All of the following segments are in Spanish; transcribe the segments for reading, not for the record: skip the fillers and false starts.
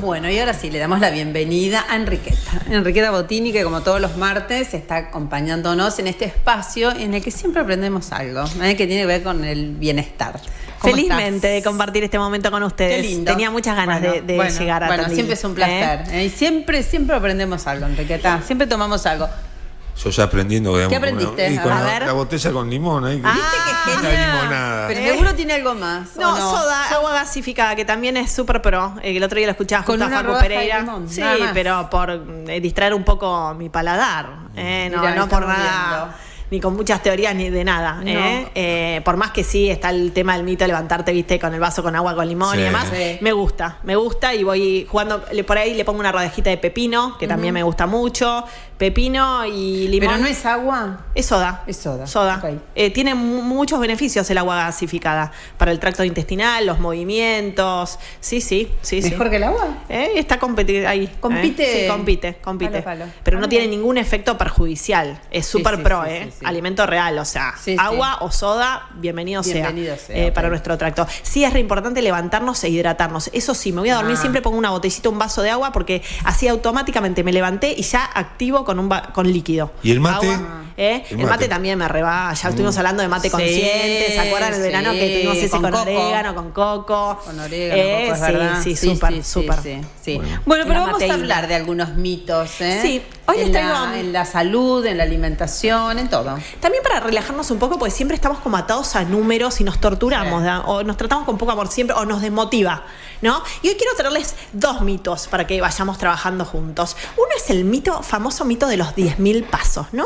Bueno, y ahora sí, le damos la bienvenida a Enriqueta Bottini, que como todos los martes está acompañándonos en este espacio en el que siempre aprendemos algo, que tiene que ver con el bienestar. Felizmente de compartir este momento con ustedes. Qué lindo. Tenía muchas ganas de llegar a Bueno, Tandil. siempre es un placer. Y siempre aprendemos algo, Enriqueta. Siempre tomamos algo. Yo ya aprendiendo. ¿Qué aprendiste? Con A ver. la botella con limón ahí. ¿Viste que Una genial? limonada. Pero seguro tiene algo más. No, ¿o no? soda, agua gasificada, que también es súper pro. El otro día lo escuchaba Con justo a una Facu rodaja de Pereira. limón, Sí, nada más. pero por distraer un poco mi paladar. Mirá, No por estamos nada. viendo. Ni con muchas teorías ni de nada. No. Por más que sí está el tema del mito de levantarte, viste, con el vaso con agua con limón Sí. y demás. Sí. Me gusta y voy jugando. Por ahí le pongo una rodajita de pepino, que también me gusta mucho. Pepino y limón. Pero no es agua. Es soda. Es soda. Soda. Ok. Tiene muchos beneficios el agua gasificada para el tracto intestinal, los movimientos. Sí. ¿Mejor que el agua? Está ahí. Compite. Sí, compite. Palo. Pero no tiene ningún efecto perjudicial. Es súper sí, pro, sí. Alimento real, o sea, Sí, agua o soda, bienvenido sea para ok. nuestro tracto. Sí es re importante levantarnos e hidratarnos. Eso sí, me voy a dormir, siempre pongo una botellita, un vaso de agua, porque así automáticamente me levanté y ya activo con líquido. ¿Y el mate? Agua, el mate también me reba. Ya estuvimos hablando de mate Sí, consciente. ¿Se acuerdan el verano que tuvimos ese con coco. orégano, con coco? Con orégano, coco, es verdad. Sí, súper. Sí. Bueno. Bueno, pero La vamos mateína. a hablar de algunos mitos, Sí, hoy les traigo- en la salud, en la alimentación, en todo. También para relajarnos un poco, porque siempre estamos como atados a números y nos torturamos, Sí. ¿no? O nos tratamos con poco amor siempre, o nos desmotiva, ¿no? Y hoy quiero traerles dos mitos para que vayamos trabajando juntos. Uno es el famoso mito de los 10.000 pasos, ¿no?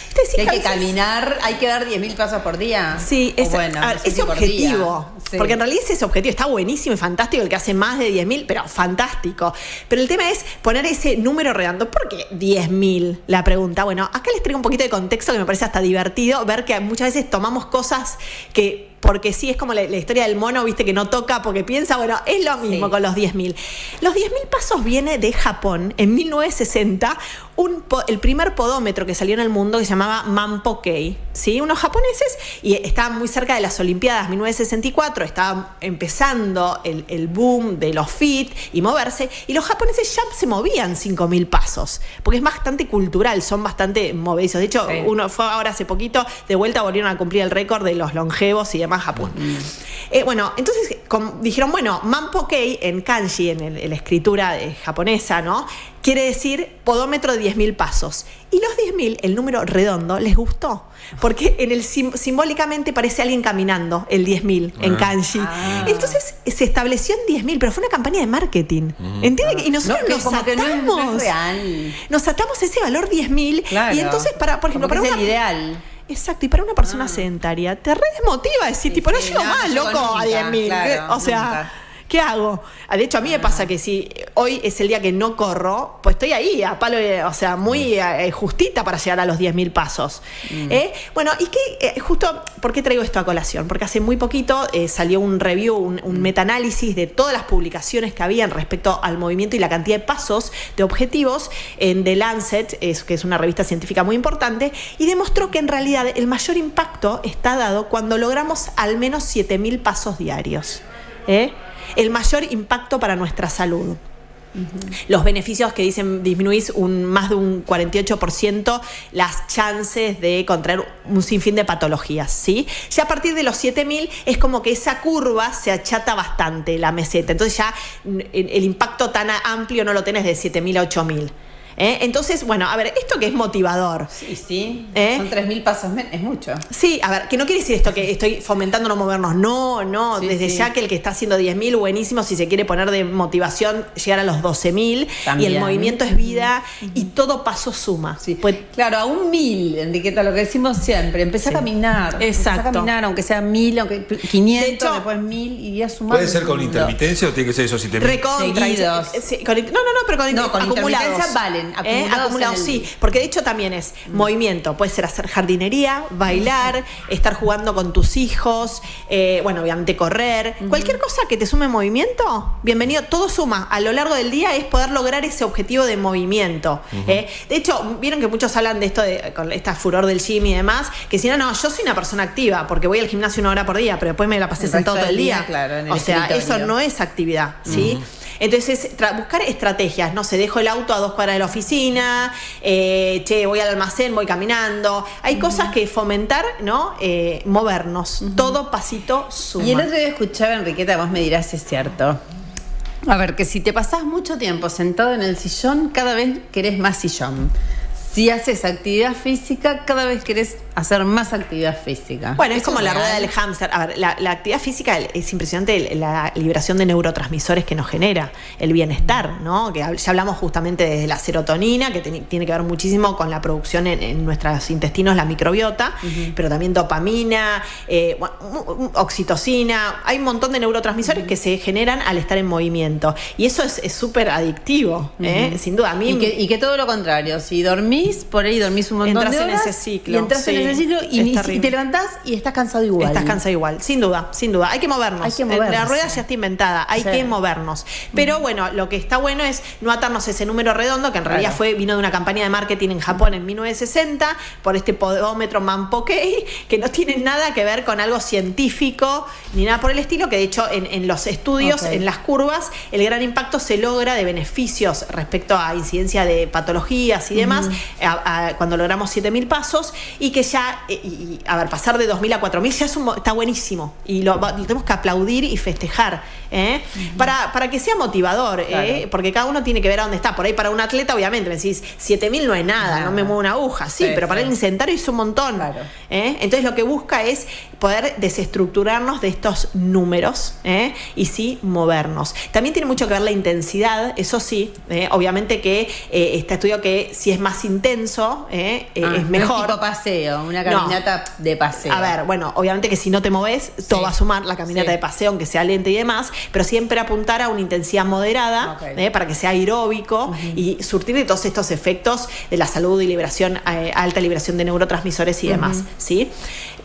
Ustedes sí Que hay a que veces- caminar, hay que dar 10.000 pasos por día. Sí, O ese no sé si ese por objetivo. día. Sí. Porque en realidad ese objetivo está buenísimo y fantástico, el que hace más de 10.000, pero fantástico. Pero el tema es poner ese número redondo. ¿Por qué 10.000? La pregunta. Bueno, acá les traigo un poquito de contexto que me parece hasta divertido ver que muchas veces tomamos cosas que. Porque sí, es como la historia del mono, viste, que no toca porque piensa, bueno, es lo mismo Sí. con los 10.000. Los 10.000 pasos viene de Japón. En 1960, el primer podómetro que salió en el mundo que se llamaba Manpo-kei, ¿sí? Unos japoneses, y estaban muy cerca de las Olimpiadas 1964, estaba empezando el boom de los fit y moverse, y los japoneses ya se movían 5.000 pasos, porque es bastante cultural, son bastante movedizos. De hecho, Sí. uno fue ahora hace poquito, de vuelta volvieron a cumplir el récord de los longevos y demás Japón. Bueno, entonces dijeron, bueno, Manpo-kei en kanji, en la escritura japonesa, ¿no? Quiere decir podómetro de 10.000 pasos. Y los 10.000, el número redondo, les gustó. Porque simbólicamente parece alguien caminando, el 10.000 en kanji. Entonces se estableció en 10.000, pero fue una campaña de marketing. ¿Entiendes? Y nosotros nos como que atamos. no es real. Nos atamos a ese valor 10.000. Claro. Y entonces, por ejemplo, Como que para es el ideal. Exacto, y para una persona sedentaria te re desmotiva decir, Sí, tipo, no sí, llego no, más, no llego loco, nunca, a 10.000. claro, O sea, nunca. ¿qué hago? De hecho, a mí me pasa que si hoy es el día que no corro, pues estoy ahí, a palo, o sea, muy justita para llegar a los 10.000 pasos. Bueno, y que justo, ¿por qué traigo esto a colación? Porque hace muy poquito salió un review, un metaanálisis de todas las publicaciones que habían respecto al movimiento y la cantidad de pasos de objetivos en The Lancet, que es una revista científica muy importante, y demostró que en realidad el mayor impacto está dado cuando logramos al menos 7.000 pasos diarios. El mayor impacto para nuestra salud. Los beneficios que dicen disminuís más de un 48% las chances de contraer un sinfín de patologías, ¿sí? Ya a partir de los 7.000 es como que esa curva se achata bastante, la meseta. Entonces ya el impacto tan amplio no lo tenés de 7.000 a 8.000. Entonces, bueno, a ver, esto que es motivador. Sí. Son 3.000 pasos menos, es mucho. Sí, a ver, que no quiere decir esto que estoy fomentando no movernos. No, Sí, desde sí. ya que el que está haciendo 10.000, buenísimo, si se quiere poner de motivación, llegar a los 12.000. Y También. el movimiento es vida y todo paso suma. Sí. Pues, Claro, a un 1.000, Enriqueta, lo que decimos siempre, empezá a caminar. Exacto. Empezá a caminar, aunque sea 1.000, aunque 500, De hecho, después 1.000 y ya sumando. ¿Puede ser con intermitencia o tiene que ser esos 7.000? recontra. Seguidos. Sí, pero con No, con acumulados. intermitencia vale, acumulados en el sí, día. porque de hecho también es movimiento, puede ser hacer jardinería, bailar, estar jugando con tus hijos, bueno, obviamente correr, cualquier cosa que te sume movimiento, bienvenido, todo suma, a lo largo del día es poder lograr ese objetivo de movimiento. De hecho, vieron que muchos hablan de esto, con esta furor del gym y demás, que si no, yo soy una persona activa, porque voy al gimnasio 1 hora por día, pero después me la pasé sentado todo el día. Claro, en el o sea, escritorio. eso no es actividad, ¿sí? Entonces, buscar estrategias, no sé, dejo el auto a 2 cuadras de la oficina, voy al almacén, voy caminando. Hay cosas que fomentar, ¿no? Movernos. Todo pasito suma. Y el otro día escuchaba, Enriqueta, vos me dirás si es cierto. A ver, que si te pasás mucho tiempo sentado en el sillón, cada vez querés más sillón. Si haces actividad física, cada vez querés hacer más actividad física. Bueno, es ¿Eso como la real? rueda del hámster. A ver, la actividad física es impresionante, la liberación de neurotransmisores que nos genera, el bienestar, ¿no? Que ya hablamos justamente desde la serotonina, que tiene que ver muchísimo con la producción en nuestros intestinos, la microbiota, pero también dopamina, oxitocina. Hay un montón de neurotransmisores que se generan al estar en movimiento. Y eso es súper adictivo, sin duda. A mí Y que todo lo contrario, si dormís, por ahí dormís un montón Entras de en horas, ese ciclo, y entras en sí, ese ciclo es y terrible. te levantás y estás cansado igual. Estás cansado igual, sin duda, sin duda. Hay que movernos. Hay que movernos. La rueda ya está inventada, hay que movernos. Pero bueno, lo que está bueno es no atarnos a ese número redondo, que en realidad vino de una campaña de marketing en Japón en 1960, por este podómetro Mampokei, que no tiene nada que ver con algo científico, ni nada por el estilo, que de hecho en los estudios, en las curvas, el gran impacto se logra de beneficios respecto a incidencia de patologías y demás, cuando logramos 7.000 pasos, y que ya, a ver, pasar de 2.000 a 4.000 ya está buenísimo, y lo tenemos que aplaudir y festejar, para que sea motivador, porque cada uno tiene que ver a dónde está. Por ahí para un atleta, obviamente, me decís, 7.000 no es nada, no me muevo una aguja, pero para el sedentario es un montón. Claro. Entonces lo que busca es poder desestructurarnos de estos números, y sí movernos. También tiene mucho que ver la intensidad, eso sí, obviamente que está estudiado que si es más intenso, es mejor. Un tipo paseo, una caminata de paseo. A ver, bueno, obviamente que si no te moves, todo va a sumar, la caminata de paseo, aunque sea lenta y demás, pero siempre apuntar a una intensidad moderada, para que sea aeróbico y surtir de todos estos efectos de la salud y liberación, alta liberación de neurotransmisores y demás, ¿sí?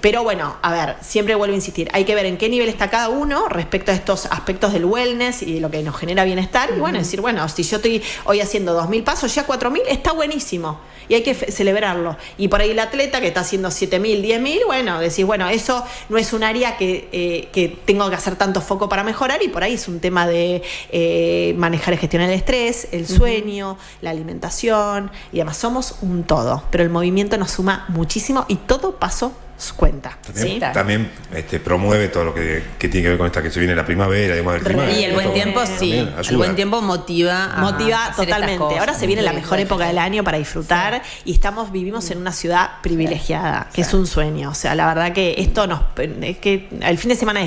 Pero bueno, a ver, siempre vuelvo a insistir, hay que ver en qué nivel está cada uno respecto a estos aspectos del wellness y de lo que nos genera bienestar. Y bueno, decir, bueno, si yo estoy hoy haciendo 2.000 pasos, ya 4.000 está buenísimo. Y hay que celebrarlo. Y por ahí el atleta que está haciendo 7.000, 10.000, bueno, decís, bueno, eso no es un área que tengo que hacer tanto foco para mejorar, y por ahí es un tema de manejar y gestionar el estrés, el sueño, la alimentación y demás. Somos un todo, pero el movimiento nos suma muchísimo y todo paso cuenta. También promueve todo lo que tiene que ver con esta que se viene la primavera, digamos, del clima. Y el buen tiempo, el buen tiempo motiva totalmente. Ahora se viene la mejor época del año para disfrutar, y vivimos en una ciudad privilegiada, que es un sueño. O sea, la verdad que esto es que el fin de semana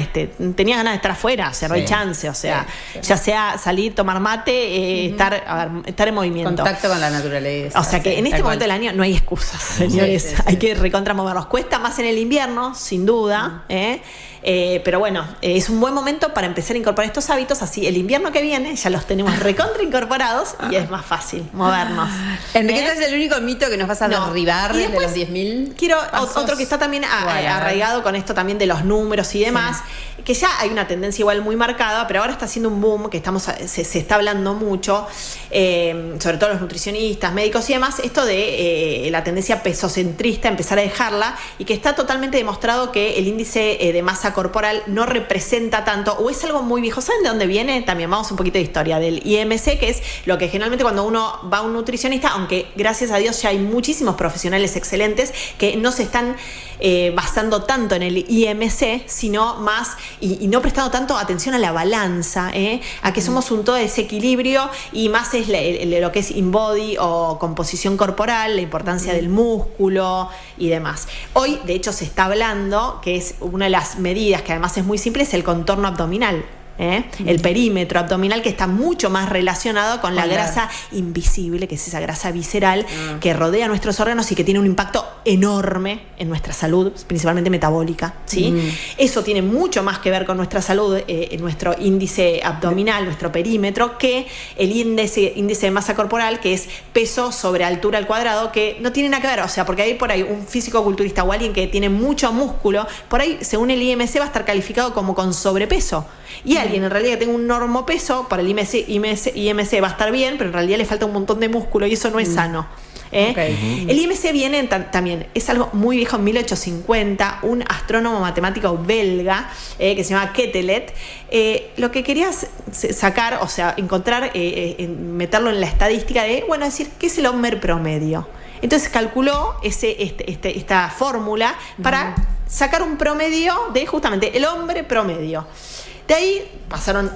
tenía ganas de estar afuera, o sea, no hay chance, o sea, ya sea salir, tomar mate, estar en movimiento. Contacto con la naturaleza. O sea que en este momento del año no hay excusas, señores. Hay que recontra movernos. Cuesta más en el invierno, sin duda, pero bueno, es un buen momento para empezar a incorporar estos hábitos, así el invierno que viene ya los tenemos recontra incorporados y es más fácil movernos. Enriqueta, es el único mito que nos vas a derribar de los 10.000. Quiero otro que está también arraigado con esto también de los números y demás, que ya hay una tendencia igual muy marcada, pero ahora está haciendo un boom, que se está hablando mucho, sobre todo los nutricionistas, médicos y demás, esto de la tendencia pesocentrista, empezar a dejarla, y que está totalmente demostrado que el índice de masa corporal no representa tanto, o es algo muy viejo. ¿Saben de dónde viene? También vamos un poquito de historia del IMC, que es lo que generalmente cuando uno va a un nutricionista, aunque gracias a Dios ya hay muchísimos profesionales excelentes que no se están basando tanto en el IMC, sino más, y no prestando tanto atención a la balanza, a que somos un todo desequilibrio, y más es lo que es InBody o composición corporal, la importancia del músculo y demás. Hoy, de hecho, se está hablando que es una de las medidas, que además es muy simple, es el contorno abdominal. el perímetro abdominal, que está mucho más relacionado con la grasa invisible, que es esa grasa visceral que rodea nuestros órganos y que tiene un impacto enorme en nuestra salud, principalmente metabólica, ¿sí? Eso tiene mucho más que ver con nuestra salud, nuestro índice abdominal, nuestro perímetro, que el índice de masa corporal, que es peso sobre altura al cuadrado, que no tiene nada que ver, o sea, porque hay por ahí un físico-culturista o alguien que tiene mucho músculo, por ahí, según el IMC, va a estar calificado como con sobrepeso. Y alguien en realidad que tenga un normopeso, para el IMC va a estar bien, pero en realidad le falta un montón de músculo y eso no es sano. El IMC viene también, es algo muy viejo, en 1850, un astrónomo matemático belga que se llama Quetelet, lo que quería sacar, o sea, encontrar, meterlo en la estadística de, bueno, decir, ¿qué es el hombre promedio? Entonces calculó esta fórmula para sacar un promedio de justamente el hombre promedio. De ahí pasaron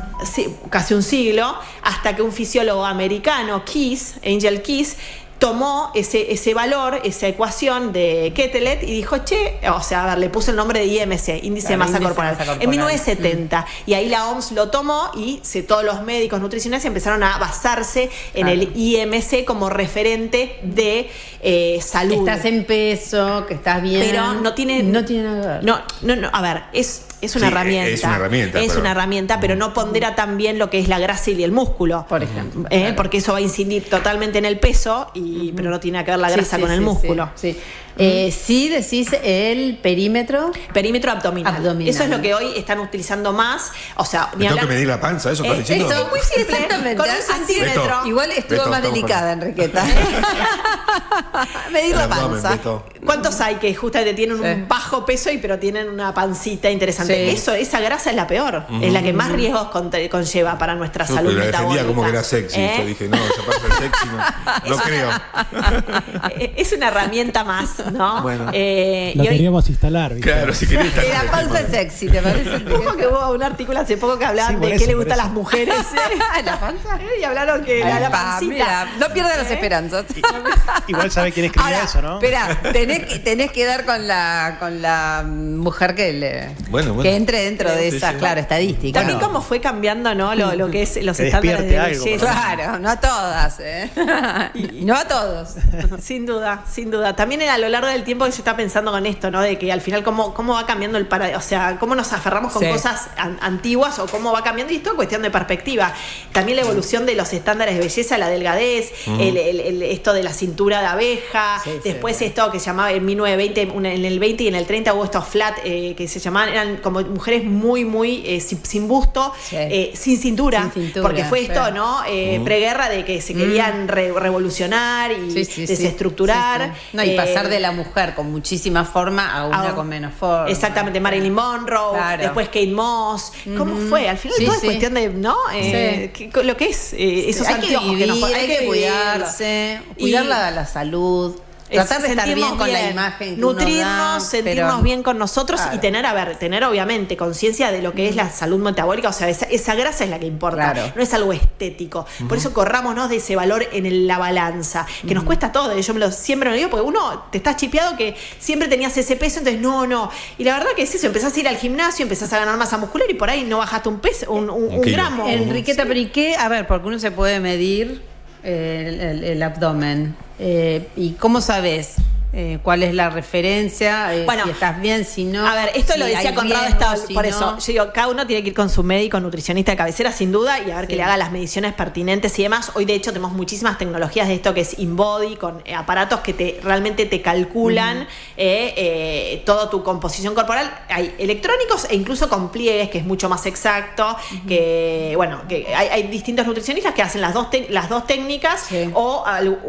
casi un siglo hasta que un fisiólogo americano, Angel Keys, tomó ese valor, esa ecuación de Quetelet y dijo, o sea, a ver, le puso el nombre de IMC, índice de masa corporal, en 1970. Y ahí la OMS lo tomó y todos los médicos nutricionales empezaron a basarse en el IMC como referente de salud. Estás en peso, que estás bien. Pero no tiene nada que ver. No, a ver, es una herramienta. Es una herramienta. Es una herramienta, pero no pondera tan bien lo que es la grasa y el músculo. Por ejemplo. Porque eso va a incidir totalmente en el peso, pero no tiene nada que ver la grasa con el músculo. Sí, decís el perímetro. Perímetro abdominal. Eso es lo que hoy están utilizando más. O sea, ¿Me tengo que medir la panza? ¿Eso estás diciendo? Eso es muy simple. Exactamente. Con un centímetro. Beto. Igual estuvo más delicada, Enriqueta. Medir la panza. ¿Cuántos hay que justamente tienen un bajo peso pero tienen una pancita interesante? Esa grasa es la peor. Es la que más riesgos conlleva para nuestra salud la metabólica. defendía como que era sexy. Yo dije, no, esa panza es sexy, no creo. Es una herramienta más, ¿no? Bueno, lo queríamos instalar, ¿viste? Claro, si querés estar La panza es sexy, ¿te parece? Ojo que hubo un artículo hace poco que hablaban de qué le gusta a las mujeres. ¿La panza? Y hablaron que la pancita. Mira, no pierdas las esperanzas. Igual sabe quién escribía eso, ¿no? Espera, tenés que dar con la mujer que entre dentro de esas, claro, estadísticas. También cómo fue cambiando, ¿no? Lo que es los que estándares de despierte algo, belleza. Claro, no a todas, y no a todos. Sin duda. También a lo largo del tiempo que se está pensando con esto, ¿no? De que al final cómo va cambiando el paradigma, o sea, cómo nos aferramos con cosas antiguas o cómo va cambiando, y esto es cuestión de perspectiva. También la evolución de los estándares de belleza, la delgadez, esto de la cintura de abeja, después esto que se llamaba en 1920, en el 20 y en el 30 hubo estos flat que se llamaban, eran como mujeres muy sin busto, sin cintura, porque fue esto, ¿no? Preguerra de que se querían revolucionar y desestructurar. No, y pasar de la mujer con muchísima forma a una con menos forma. Exactamente, Marilyn Monroe, después Kate Moss. ¿Cómo fue? Al final todo es cuestión de, ¿no? Lo que es esos anteojos que nos hay que cuidarse, cuidar la salud. Tratar de estar bien con la imagen que nutrirnos, sentirnos bien con nosotros y tener obviamente conciencia de lo que es la salud metabólica, o sea, esa grasa es la que importa, no es algo estético. Por eso corrámonos de ese valor en la balanza, que nos cuesta todo. Yo siempre me lo digo, porque uno te estás chipeado que siempre tenías ese peso, entonces no. Y la verdad que es eso, empezás a ir al gimnasio, empezás a ganar masa muscular y por ahí no bajaste un peso, un gramo. Enriqueta, pero ¿y qué? A ver, porque uno se puede medir el abdomen. ¿Y cómo sabes cuál es la referencia? Si estás bien, si no. A ver, esto lo decía Conrado, por eso yo digo, cada uno tiene que ir con su médico nutricionista de cabecera, sin duda, y a ver que le haga las mediciones pertinentes y demás. Hoy, de hecho, tenemos muchísimas tecnologías de esto que es InBody, con aparatos que realmente te calculan toda tu composición corporal. Hay electrónicos e incluso con pliegues, que es mucho más exacto. Que hay distintos nutricionistas que hacen las dos técnicas o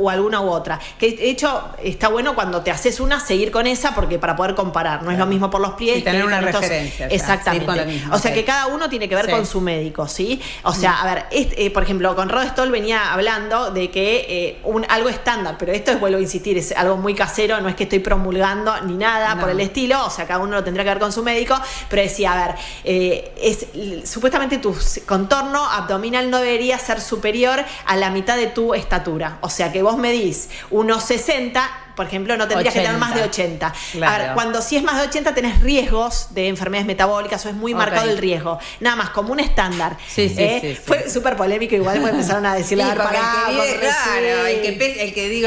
alguna u otra. Que de hecho está bueno cuando te haces seguir con esa, porque para poder comparar, no es lo mismo por los pliegues y tener una referencia. Exactamente. O sea que cada uno tiene que ver con su médico, ¿sí? O sea, a ver, por ejemplo, con Rod Stoll venía hablando de que algo estándar, pero esto vuelvo a insistir, es algo muy casero, no es que estoy promulgando ni nada por el estilo, o sea, cada uno lo tendrá que ver con su médico, pero decía, a ver, supuestamente tu contorno abdominal no debería ser superior a la mitad de tu estatura. O sea, que vos medís 1,60, por ejemplo, no tendrías que tener más de 80. Claro. A ver, cuando si es más de 80 tenés riesgos de enfermedades metabólicas o es muy marcado el riesgo. Nada más, como un estándar. Sí. Fue súper polémico, igual me empezaron a decir, Sí, porque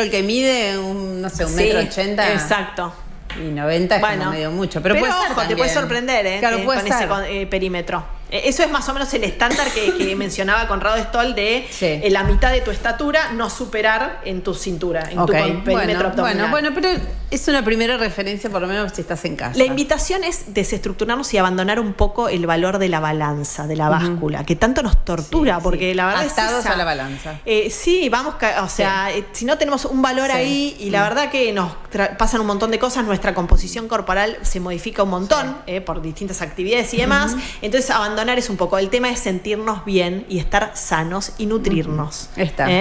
el que mide un metro 80. Exacto. Y 90 es como medio mucho. Pero puede ser ojo, también. te puede sorprender, Claro, puede ser. ese perímetro. Eso es más o menos el estándar que mencionaba Conrado Stoll de Sí. La mitad de tu estatura no superar en tu cintura, en tu perímetro abdominal. Bueno, pero es una primera referencia, por lo menos si estás en casa. La invitación es desestructurarnos y abandonar un poco el valor de la balanza, de la báscula, que tanto nos tortura, porque la verdad Atados es esa. a la balanza. Sí, si no tenemos un valor ahí, y la verdad que nos pasan un montón de cosas, nuestra composición corporal se modifica un montón por distintas actividades y demás, entonces abandonar es un poco, el tema es sentirnos bien y estar sanos y nutrirnos.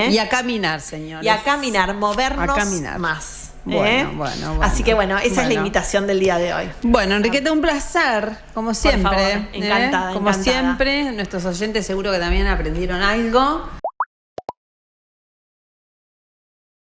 Y a caminar, señores. Y a caminar, movernos más. Bueno. Así que esa es la invitación del día de hoy. Bueno, Enriqueta, un placer, como siempre. Por favor, encantada. Como siempre, nuestros oyentes seguro que también aprendieron algo.